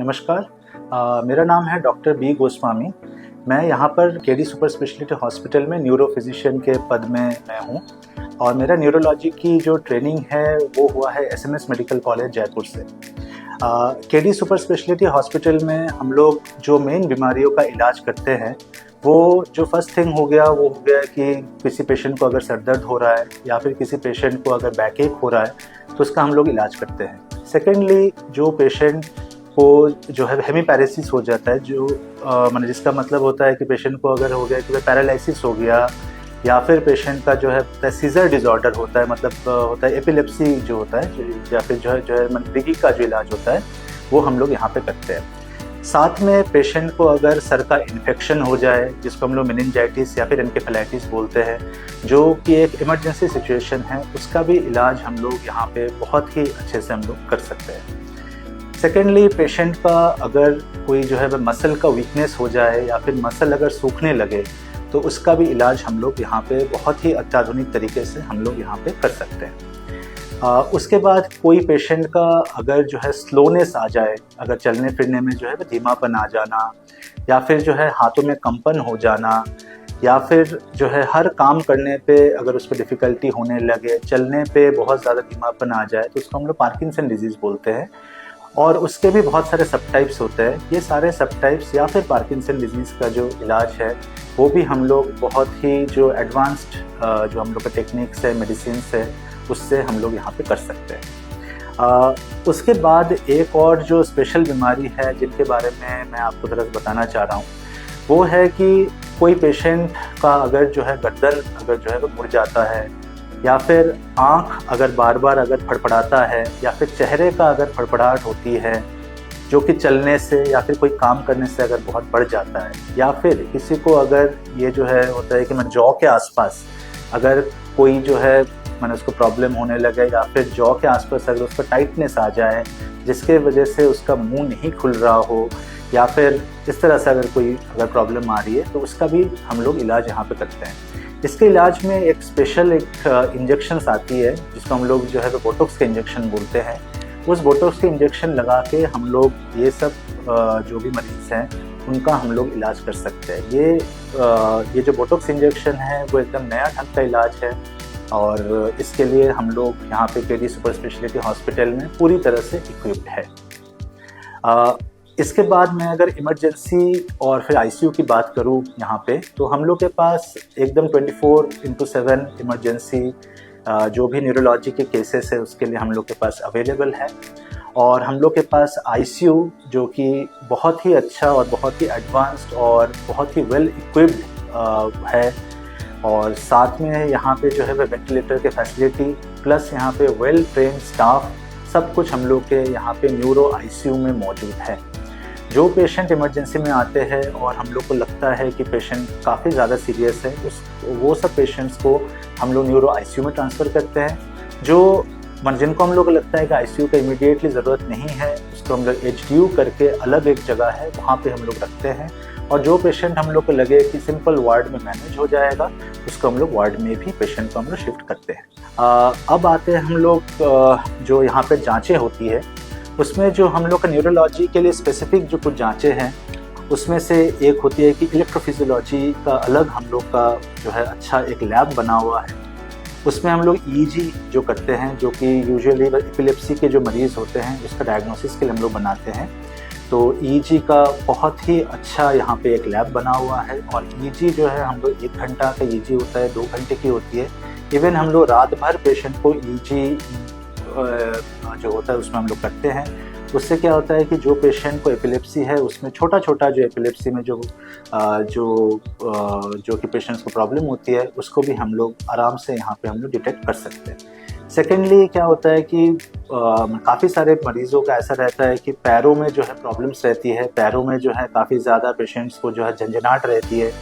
नमस्कार। मेरा नाम है डॉक्टर बी गोस्वामी। मैं यहाँ पर केडी सुपर स्पेशलिटी हॉस्पिटल में न्यूरो फिजिशियन के पद में मैं हूँ और मेरा न्यूरोलॉजी की जो ट्रेनिंग है वो हुआ है एसएमएस मेडिकल कॉलेज जयपुर से। केडी सुपर स्पेशलिटी हॉस्पिटल में हम लोग जो मेन बीमारियों का इलाज करते हैं वो जो फर्स्ट थिंग हो गया वो हो गया कि किसी पेशेंट को अगर सर दर्द हो रहा है या फिर किसी पेशेंट को अगर बैक एक हो रहा है तो उसका हम लोग इलाज करते हैं। सेकेंडली, जो पेशेंट को जो है हेमीपैरेसिस हो जाता है, जो मतलब जिसका मतलब होता है कि पेशेंट को अगर हो गया कि पैरालिसिस हो गया या फिर पेशेंट का जो है सीजर डिसऑर्डर होता है, मतलब होता है एपिलेप्सी जो होता है, या फिर जो है मृगी का जो इलाज होता है वो हम लोग यहाँ पे करते हैं। साथ में पेशेंट को अगर सर का इन्फेक्शन हो जाए जिसको हम लोग मेनिंजाइटिस या फिर एनकेफेलाइटिस बोलते हैं, जो कि एक इमरजेंसी सिचुएशन है, उसका भी इलाज हम लोग यहाँ पे बहुत ही अच्छे से हम लोग कर सकते हैं। सेकेंडली, पेशेंट का अगर कोई जो है मसल का वीकनेस हो जाए या फिर मसल अगर सूखने लगे तो उसका भी इलाज हम लोग यहाँ पे बहुत ही अत्याधुनिक तरीके से हम लोग यहाँ पे कर सकते हैं। उसके बाद कोई पेशेंट का अगर जो है स्लोनेस आ जाए, अगर चलने फिरने में जो है धीमापन आ जाना या फिर जो है हाथों में कंपन हो जाना या फिर जो है हर काम करने पे अगर उस पर डिफ़िकल्टी होने लगे, चलने पे बहुत ज़्यादा धीमापन आ जाए तो उसको हम लोग पार्किंसन डिजीज़ बोलते हैं। और उसके भी बहुत सारे सब टाइप्स होते हैं। ये सारे सब टाइप्स या फिर पार्किंसन डिजीज़ का जो इलाज है वो भी हम लोग बहुत ही जो एडवांस्ड जो हम लोग का टेक्निक्स है, मेडिसिन है, उससे हम लोग यहाँ पे कर सकते हैं। उसके बाद एक और जो स्पेशल बीमारी है जिनके बारे में मैं आपको थोड़ा बताना चाह रहा हूँ वो है कि कोई पेशेंट का अगर जो है गर्दन अगर जो है वो मुड़ जाता है या फिर आँख अगर बार बार अगर फड़फड़ाता है या फिर चेहरे का अगर फड़फड़ाहट होती है जो कि चलने से या फिर कोई काम करने से अगर बहुत बढ़ जाता है, या फिर किसी को अगर ये जो है होता है कि मैं जॉ के आसपास अगर कोई जो है मैंने उसको प्रॉब्लम होने लगे या फिर जॉ के आसपास अगर उसका टाइटनेस आ जाए जिसके वजह से उसका मुंह नहीं खुल रहा हो या फिर इस तरह से अगर प्रॉब्लम आ रही है तो उसका भी हम लोग इलाज यहाँ पे करते हैं। इसके इलाज में एक स्पेशल इंजेक्शंस आती है जिसको हम लोग जो है तो बोटॉक्स के इंजेक्शन बोलते हैं। उस बोटॉक्स के इंजेक्शन लगा के हम लोग ये सब जो भी मरीज़ हैं उनका हम लोग इलाज कर सकते हैं। ये जो बोटॉक्स इंजेक्शन है वो एकदम नया ढंग का इलाज है और इसके लिए हम लोग यहाँ पे केडी सुपर स्पेशलिटी हॉस्पिटल में पूरी तरह से इक्विप्ड है। इसके बाद मैं अगर इमरजेंसी और फिर आईसीयू की बात करूँ यहाँ पे, तो हम लोग के पास एकदम 24/7 इमरजेंसी जो भी न्यूरोलॉजी के केसेस है उसके लिए हम लोग के पास अवेलेबल है। और हम लोग के पास आईसीयू जो कि बहुत ही अच्छा और बहुत ही एडवांस्ड और बहुत ही वेल इक्विप्ड है, और साथ में यहाँ पे जो है वह वेंटिलेटर के फैसिलिटी प्लस यहाँ पे वेल ट्रेन स्टाफ सब कुछ हम लोग के यहाँ पे न्यूरो आईसीयू में मौजूद है। जो पेशेंट इमरजेंसी में आते हैं और हम लोग को लगता है कि पेशेंट काफ़ी ज़्यादा सीरियस है वो सब पेशेंट्स को हम लोग न्यूरो आईसीयू में ट्रांसफ़र करते हैं। जिनको हम लोग को लगता है कि आईसीयू का इमीडिएटली ज़रूरत नहीं है उसको हम लोग एचडीयू करके अलग एक जगह है वहाँ पे हम लोग रखते हैं। और जो पेशेंट हम लोग को लगे कि सिंपल वार्ड में मैनेज हो जाएगा उसको हम लोग वार्ड में भी पेशेंट को हम लोग शिफ्ट करते हैं। अब आते हैं हम लोग जो यहाँ पे जांचें होती है उसमें जो हम लोग का न्यूरोलॉजी के लिए स्पेसिफिक जो कुछ जांचें हैं उसमें से एक होती है कि इलेक्ट्रोफिजियोलॉजी का अलग हम लोग का जो है अच्छा एक लैब बना हुआ है। उसमें हम लोग ईईजी जो करते हैं जो कि यूजुअली एपिलेप्सी के जो मरीज़ होते हैं उसका डायग्नोसिस के लिए हम लोग बनाते हैं। तो ईईजी का बहुत ही अच्छा यहाँ पे एक लैब बना हुआ है और ईईजी जो है हम लोग 1 घंटा का ईईजी होता है, 2 घंटे की होती है। इवन हम लोग रात भर पेशेंट को ईईजी जो होता है उसमें हम लोग करते हैं। उससे क्या होता है कि जो पेशेंट को एपिलेप्सी है उसमें छोटा छोटा जो एपिलेप्सी में जो कि पेशेंट्स को प्रॉब्लम होती है उसको भी हम लोग आराम से यहाँ पे हम लोग डिटेक्ट कर सकते हैं। सेकेंडली क्या होता है कि काफ़ी सारे मरीज़ों का ऐसा रहता है कि पैरों में जो है प्रॉब्लम्स रहती है, पैरों में जो है काफ़ी ज़्यादा पेशेंट्स को जो है झंझनाहट रहती है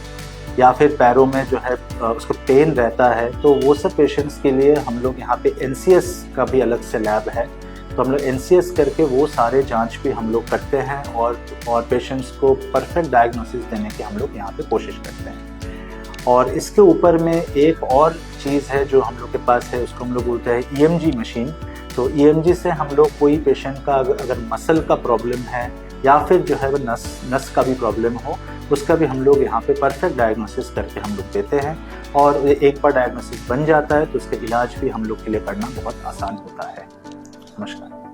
या फिर पैरों में जो है उसको पेन रहता है। तो वो सब पेशेंट्स के लिए हम लोग यहाँ पे एनसीएस का भी अलग से लैब है। तो हम लोग एनसीएस करके वो सारे जांच भी हम लोग करते हैं और पेशेंट्स को परफेक्ट डायग्नोसिस देने की हम लोग यहाँ पे कोशिश करते हैं। और इसके ऊपर में एक और चीज़ है जो हम लोग के पास है, उसको हम लोग बोलते हैं ईएमजी मशीन। तो ईएमजी से हम लोग कोई पेशेंट का अगर मसल का प्रॉब्लम है या फिर जो है वो नस का भी प्रॉब्लम हो, उसका भी हम लोग यहाँ पे परफेक्ट डायग्नोसिस करके हम लोग देते हैं। और एक बार डायग्नोसिस बन जाता है तो उसका इलाज भी हम लोग के लिए करना बहुत आसान होता है। नमस्कार।